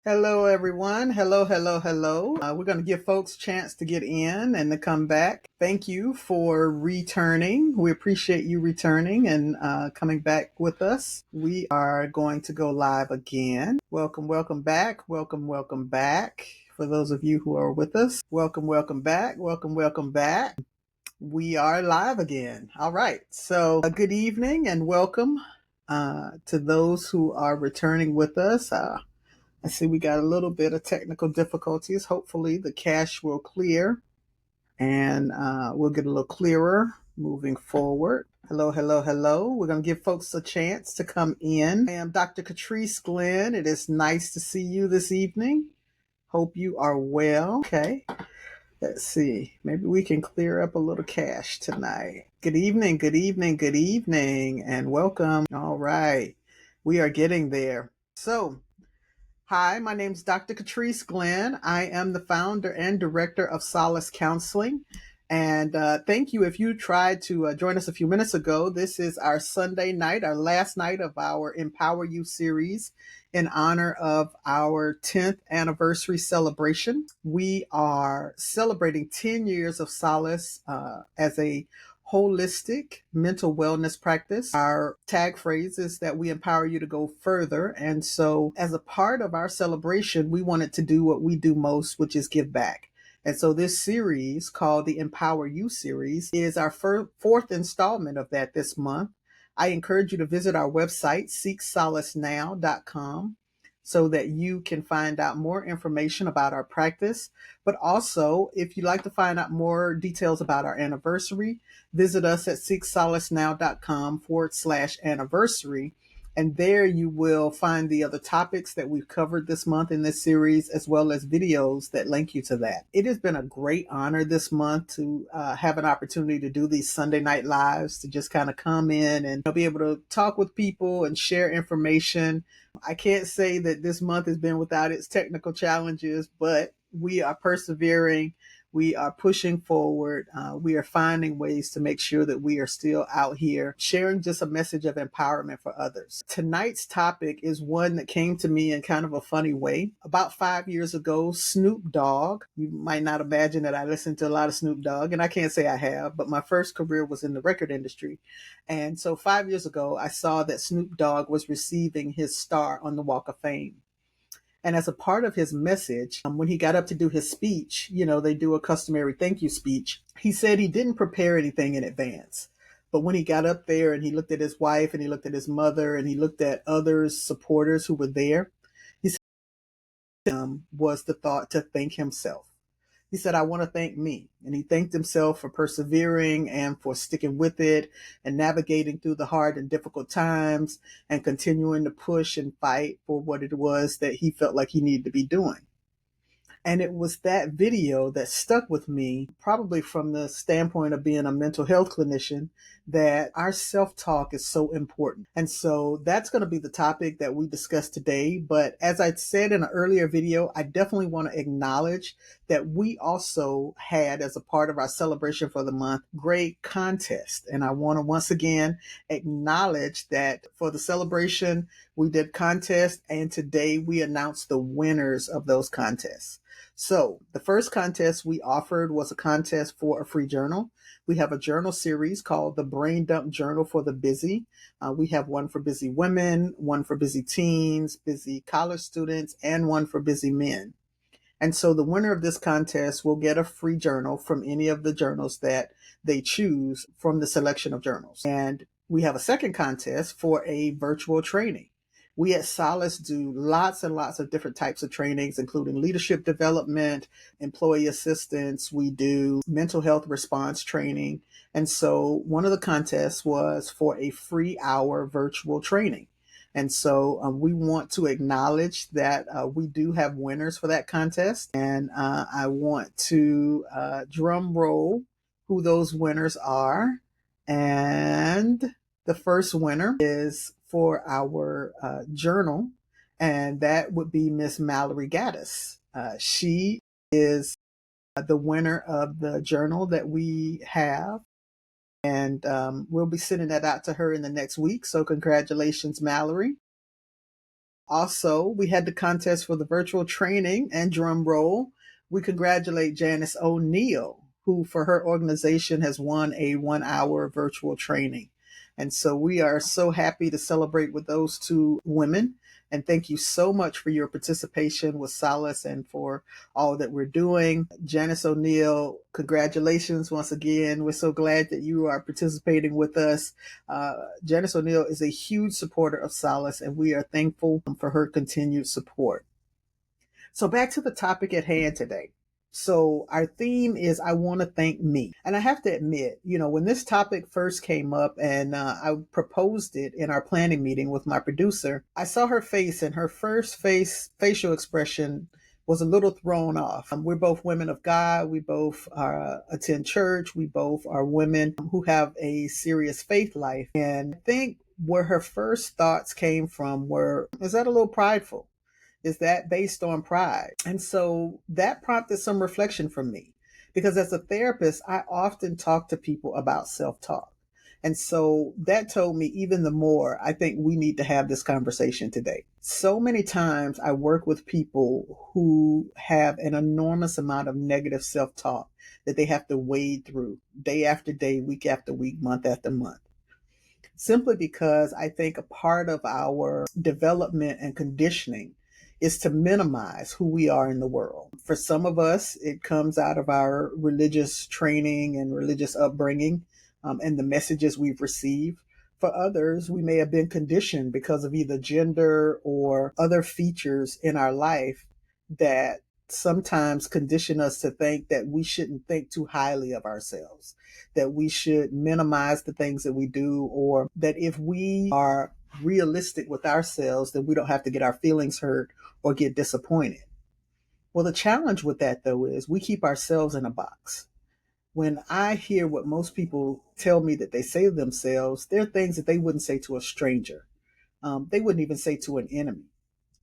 Hello, everyone. Hello, hello, hello. We're going to give folks a chance to get in and to come back. Thank you for returning. We appreciate you returning and coming back with us. We are going to go live again. Welcome, welcome back. Welcome, welcome back. For those of you who are with us, welcome, welcome back. Welcome, welcome back. We are live again. All right. So, good evening and welcome to those who are returning with us. I see we got a little bit of technical difficulties. Hopefully the cache will clear and we'll get a little clearer moving forward. Hello, hello, hello. We're going to give folks a chance to come in. I am Dr. Trice Glenn. It is nice to see you this evening. Hope you are well. Okay. Let's see. Maybe we can clear up a little cache tonight. Good evening, good evening, good evening, and welcome. All right. We are getting there. So, hi, my name is Dr. Trice Glenn. I am the founder and director of Solace Counseling. And thank you if you tried to join us a few minutes ago. This is our Sunday night, our last night of our Empower You series in honor of our 10th anniversary celebration. We are celebrating 10 years of Solace as a holistic mental wellness practice. Our tag phrase is that we empower you to go further. And so as a part of our celebration, we wanted to do what we do most, which is give back. And so this series called the Empower You series is our fourth installment of that this month. I encourage you to visit our website, seeksolacenow.com, so that you can find out more information about our practice. But also, if you'd like to find out more details about our anniversary, visit us at seeksolacenow.com/anniversary. And there you will find the other topics that we've covered this month in this series, as well as videos that link you to that. It has been a great honor this month to have an opportunity to do these Sunday night lives, to just kind of come in and be able to talk with people and share information. I can't say that this month has been without its technical challenges, but we are persevering. We are pushing forward. We are finding ways to make sure that we are still out here sharing just a message of empowerment for others. Tonight's topic is one that came to me in kind of a funny way. About 5 years ago, Snoop Dogg, you might not imagine that I listened to a lot of Snoop Dogg, and I can't say I have, but my first career was in the record industry. And so 5 years ago, I saw that Snoop Dogg was receiving his star on the Walk of Fame. And as a part of his message, when he got up to do his speech, they do a customary thank you speech. He said he didn't prepare anything in advance. But when he got up there and he looked at his wife and he looked at his mother and he looked at others, supporters who were there, he said was the thought to thank himself. He said, I want to thank me. And he thanked himself for persevering and for sticking with it and navigating through the hard and difficult times and continuing to push and fight for what it was that he felt like he needed to be doing. And it was that video that stuck with me, probably from the standpoint of being a mental health clinician, that our self-talk is so important. And so that's going to be the topic that we discuss today. But as I said in an earlier video, I definitely want to acknowledge that we also had, as a part of our celebration for the month, great contest. And I want to once again acknowledge that for the celebration, we did contest, and today we announced the winners of those contests. So the first contest we offered was a contest for a free journal. We have a journal series called the Brain Dump Journal for the Busy. We have one for busy women, one for busy teens, busy college students, and one for busy men. And so the winner of this contest will get a free journal from any of the journals that they choose from the selection of journals. And we have a second contest for a virtual training. We at Solace do lots and lots of different types of trainings, including leadership development, employee assistance. We do mental health response training. And so one of the contests was for a free hour virtual training. And so we want to acknowledge that we do have winners for that contest. And I want to drum roll who those winners are. And the first winner is for our journal, and that would be Miss Mallory Gaddis. She is the winner of the journal that we have, and we'll be sending that out to her in the next week. So congratulations, Mallory. Also, we had the contest for the virtual training, and drum roll, we congratulate Janice O'Neill, who for her organization has won a 1 hour virtual training. And so we are so happy to celebrate with those two women. And thank you so much for your participation with Solace and for all that we're doing. Janice O'Neill, congratulations once again. We're so glad that you are participating with us. Janice O'Neill is a huge supporter of Solace, and we are thankful for her continued support. So back to the topic at hand today. So our theme is I want to thank me. And I have to admit, when this topic first came up and I proposed it in our planning meeting with my producer, I saw her face, and her first facial expression was a little thrown off. We're both women of God. We both attend church. We both are women who have a serious faith life. And I think where her first thoughts came from were, is that a little prideful? Is that based on pride? And so that prompted some reflection from me, because as a therapist, I often talk to people about self-talk. And so that told me even the more, I think we need to have this conversation today. So many times I work with people who have an enormous amount of negative self-talk that they have to wade through day after day, week after week, month after month. Simply because I think a part of our development and conditioning is to minimize who we are in the world. For some of us, it comes out of our religious training and religious upbringing, and the messages we've received. For others, we may have been conditioned because of either gender or other features in our life that sometimes condition us to think that we shouldn't think too highly of ourselves, that we should minimize the things that we do, or that if we are realistic with ourselves, then we don't have to get our feelings hurt or get disappointed. Well, the challenge with that, though, is we keep ourselves in a box. When I hear what most people tell me that they say to themselves, they're things that they wouldn't say to a stranger. They wouldn't even say to an enemy.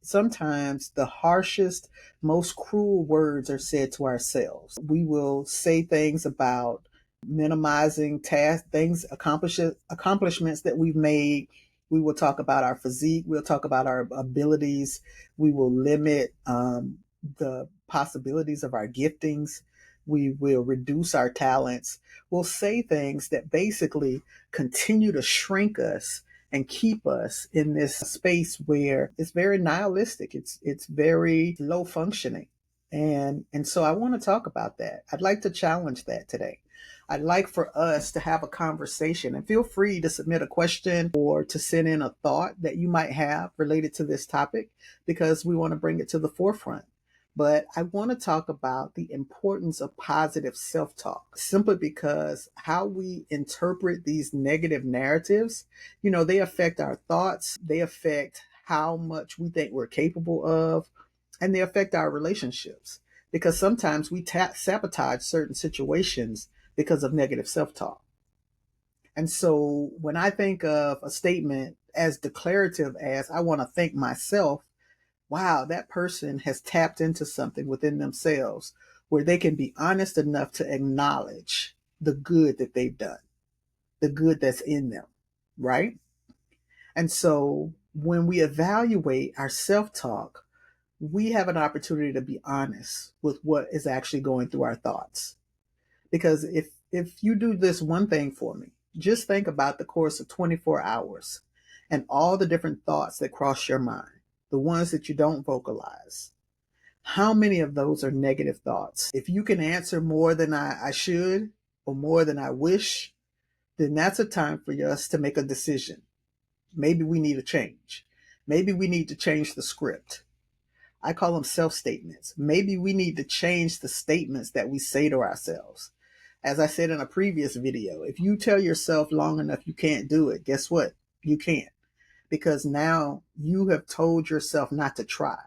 Sometimes the harshest, most cruel words are said to ourselves. We will say things about minimizing tasks, things, accomplishments that we've made. We will talk about our physique. We'll talk about our abilities. We will limit the possibilities of our giftings. We will reduce our talents. We'll say things that basically continue to shrink us and keep us in this space where it's very nihilistic. It's very low functioning. And so I want to talk about that. I'd like to challenge that today. I'd like for us to have a conversation, and feel free to submit a question or to send in a thought that you might have related to this topic, because we want to bring it to the forefront. But I want to talk about the importance of positive self-talk, simply because how we interpret these negative narratives, they affect our thoughts, they affect how much we think we're capable of, and they affect our relationships. Because sometimes we sabotage certain situations because of negative self-talk. And so when I think of a statement as declarative as, I want to thank myself, wow, that person has tapped into something within themselves where they can be honest enough to acknowledge the good that they've done, the good that's in them, right? And so when we evaluate our self-talk, we have an opportunity to be honest with what is actually going through our thoughts. Because if you do this one thing for me, just think about the course of 24 hours and all the different thoughts that cross your mind, the ones that you don't vocalize. How many of those are negative thoughts? If you can answer more than I should or more than I wish, then that's a time for us to make a decision. Maybe we need a change. Maybe we need to change the script. I call them self-statements. Maybe we need to change the statements that we say to ourselves. As I said in a previous video, if you tell yourself long enough you can't do it, guess what? You can't. Because now you have told yourself not to try.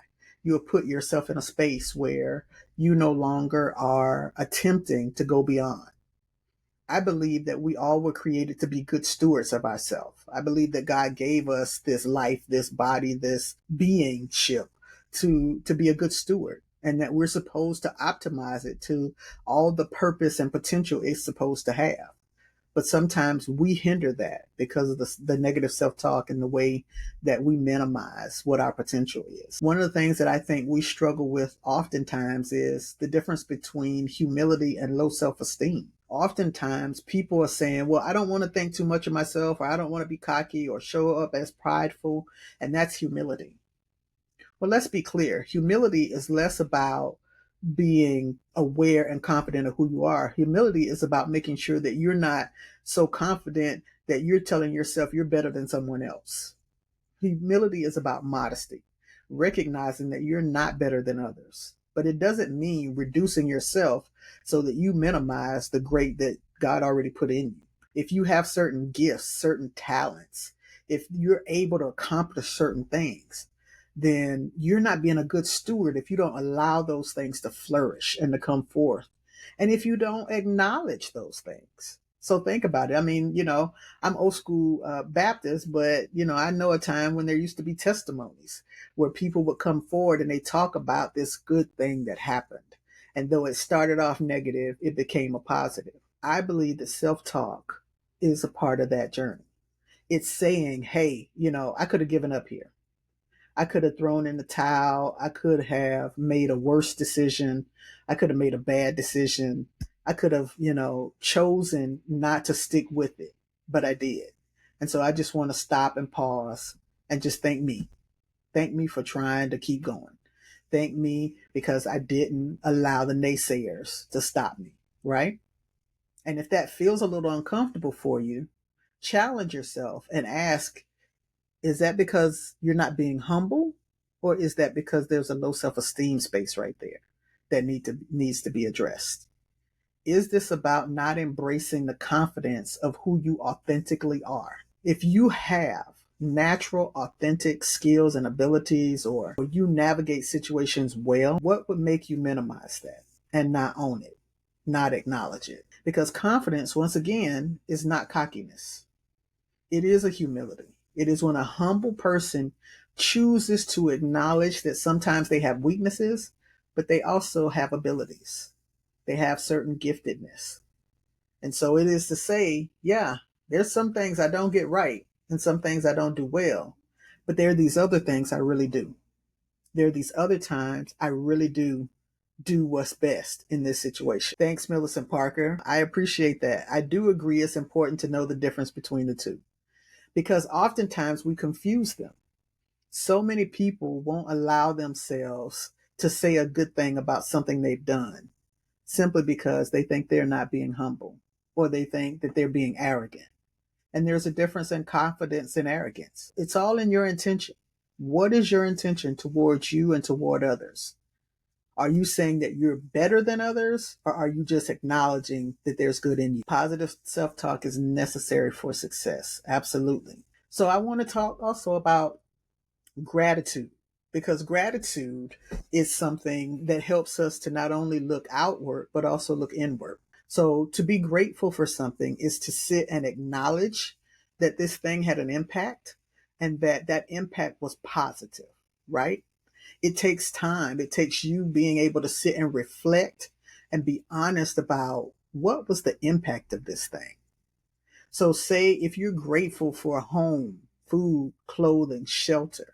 You have put yourself in a space where you no longer are attempting to go beyond. I believe that we all were created to be good stewards of ourselves. I believe that God gave us this life, this body, this beingship to be a good steward, and that we're supposed to optimize it to all the purpose and potential it's supposed to have. But sometimes we hinder that because of the negative self-talk and the way that we minimize what our potential is. One of the things that I think we struggle with oftentimes is the difference between humility and low self-esteem. Oftentimes people are saying, well, I don't want to think too much of myself, or I don't want to be cocky or show up as prideful. And that's humility. Well, let's be clear. Humility is less about being aware and confident of who you are. Humility is about making sure that you're not so confident that you're telling yourself you're better than someone else. Humility is about modesty, recognizing that you're not better than others. But it doesn't mean reducing yourself so that you minimize the great that God already put in you. If you have certain gifts, certain talents, if you're able to accomplish certain things, then you're not being a good steward if you don't allow those things to flourish and to come forth. And if you don't acknowledge those things. So think about it. I mean, I'm old school Baptist, but, I know a time when there used to be testimonies where people would come forward and they talk about this good thing that happened. And though it started off negative, it became a positive. I believe that self-talk is a part of that journey. It's saying, hey, I could have given up here. I could have thrown in the towel. I could have made a worse decision. I could have made a bad decision. I could have, chosen not to stick with it, but I did. And so I just want to stop and pause and just thank me. Thank me for trying to keep going. Thank me because I didn't allow the naysayers to stop me, right? And if that feels a little uncomfortable for you, challenge yourself and ask, is that because you're not being humble, or is that because there's a low self-esteem space right there that needs to be addressed? Is this about not embracing the confidence of who you authentically are? If you have natural, authentic skills and abilities, or you navigate situations well, what would make you minimize that and not own it, not acknowledge it? Because confidence, once again, is not cockiness. It is a humility. It is when a humble person chooses to acknowledge that sometimes they have weaknesses, but they also have abilities. They have certain giftedness. And so it is to say, yeah, there's some things I don't get right and some things I don't do well, but there are these other things I really do. There are these other times I really do what's best in this situation. Thanks, Millicent Parker. I appreciate that. I do agree it's important to know the difference between the two, because oftentimes we confuse them. So many people won't allow themselves to say a good thing about something they've done simply because they think they're not being humble, or they think that they're being arrogant. And there's a difference in confidence and arrogance. It's all in your intention. What is your intention towards you and toward others? Are you saying that you're better than others, or are you just acknowledging that there's good in you? Positive self-talk is necessary for success. Absolutely. So I want to talk also about gratitude, because gratitude is something that helps us to not only look outward, but also look inward. So to be grateful for something is to sit and acknowledge that this thing had an impact and that impact was positive, right? It takes time. It takes you being able to sit and reflect and be honest about what was the impact of this thing. So say if you're grateful for a home, food, clothing, shelter,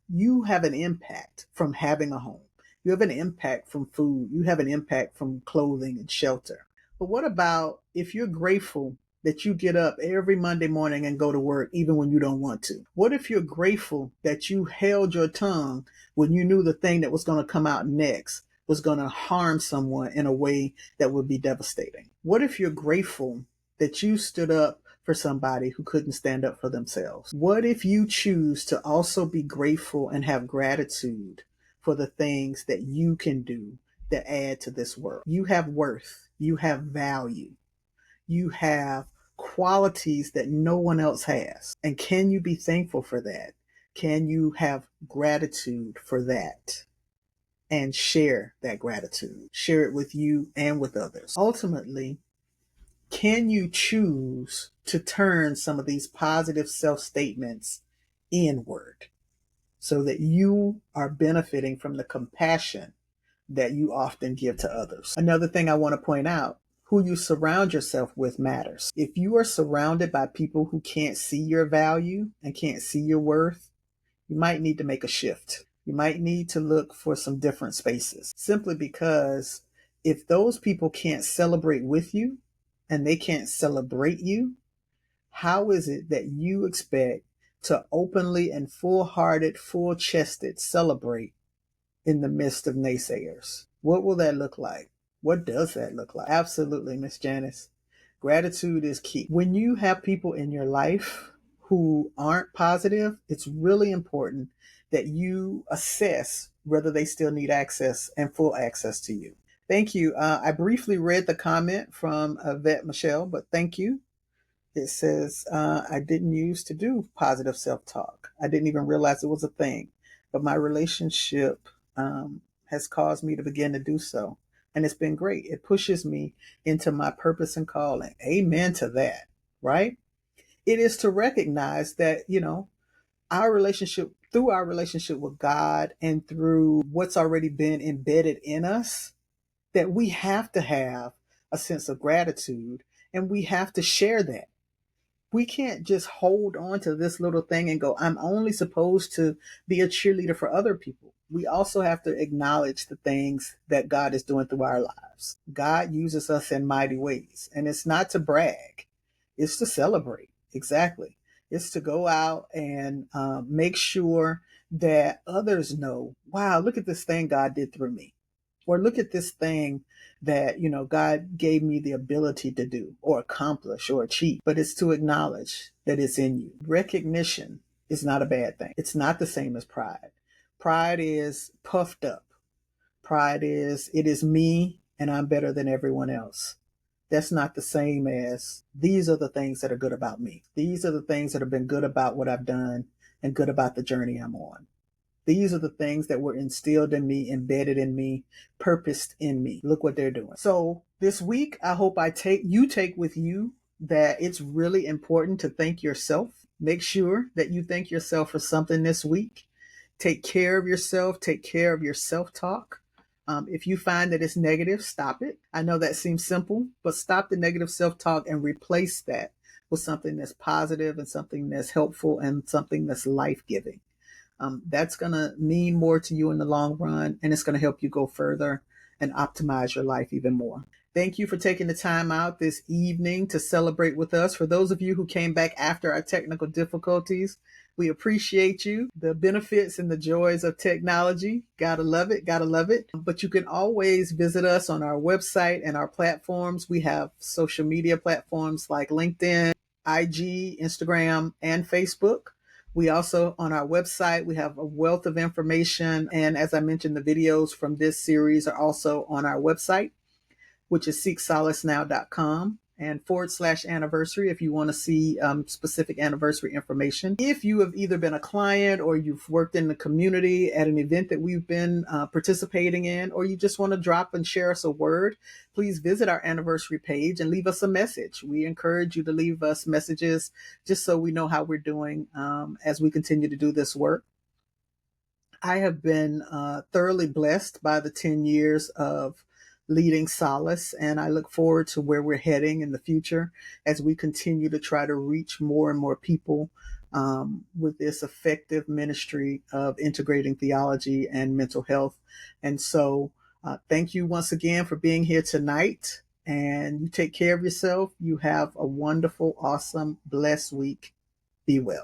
you have an impact from having a home. You have an impact from food. You have an impact from clothing and shelter. But what about if you're grateful that you get up every Monday morning and go to work even when you don't want to? What if you're grateful that you held your tongue when you knew the thing that was going to come out next was going to harm someone in a way that would be devastating? What if you're grateful that you stood up for somebody who couldn't stand up for themselves? What if you choose to also be grateful and have gratitude for the things that you can do that add to this world? You have worth. You have value. You have qualities that no one else has. And can you be thankful for that? Can you have gratitude for that? And share that gratitude. Share it with you and with others. Ultimately, can you choose to turn some of these positive self-statements inward so that you are benefiting from the compassion that you often give to others? Another thing I want to point out Who you surround yourself with matters. If you are surrounded by people who can't see your value and can't see your worth, you might need to make a shift. You might need to look for some different spaces, simply because if those people can't celebrate with you and they can't celebrate you, how is it that you expect to openly and full-hearted, full-chested celebrate in the midst of naysayers? What will that look like? What does that look like? Absolutely, Miss Janice. Gratitude is key. When you have people in your life who aren't positive, it's really important that you assess whether they still need access and full access to you. Thank you. I briefly read the comment from Vet Michelle, but thank you. It says, I didn't used to do positive self-talk. I didn't even realize it was a thing, but my relationship has caused me to begin to do so. And it's been great. It pushes me into my purpose and calling. Amen to that, right? It is to recognize that, our relationship, through our relationship with God and through what's already been embedded in us, that we have to have a sense of gratitude and we have to share that. We can't just hold on to this little thing and go, I'm only supposed to be a cheerleader for other people. We also have to acknowledge the things that God is doing through our lives. God uses us in mighty ways, and it's not to brag, it's to celebrate. Exactly. It's to go out and make sure that others know, wow, look at this thing God did through me. Or look at this thing that, God gave me the ability to do or accomplish or achieve. But it's to acknowledge that it's in you. Recognition is not a bad thing. It's not the same as pride. Pride is puffed up. Pride is, it is me and I'm better than everyone else. That's not the same as, these are the things that are good about me. These are the things that have been good about what I've done and good about the journey I'm on. These are the things that were instilled in me, embedded in me, purposed in me. Look what they're doing. So this week, I hope you take with you that it's really important to thank yourself. Make sure that you thank yourself for something this week. Take care of yourself. Take care of your self-talk. If you find that it's negative, stop it. I know that seems simple, but stop the negative self-talk and replace that with something that's positive and something that's helpful and something that's life-giving. That's going to mean more to you in the long run, and it's going to help you go further and optimize your life even more. Thank you for taking the time out this evening to celebrate with us. For those of you who came back after our technical difficulties, we appreciate you. The benefits and the joys of technology. Gotta love it. Gotta love it. But you can always visit us on our website and our platforms. We have social media platforms like LinkedIn, IG, Instagram, and Facebook. We also, on our website, we have a wealth of information. And as I mentioned, the videos from this series are also on our website, which is seeksolacenow.com and /anniversary if you want to see specific anniversary information. If you have either been a client or you've worked in the community at an event that we've been participating in, or you just want to drop and share us a word, please visit our anniversary page and leave us a message. We encourage you to leave us messages just so we know how we're doing as we continue to do this work. I have been thoroughly blessed by the 10 years of leading Solace, and I look forward to where we're heading in the future as we continue to try to reach more and more people with this effective ministry of integrating theology and mental health. And so thank you once again for being here tonight, and you take care of yourself. You have a wonderful, awesome, blessed week. Be well.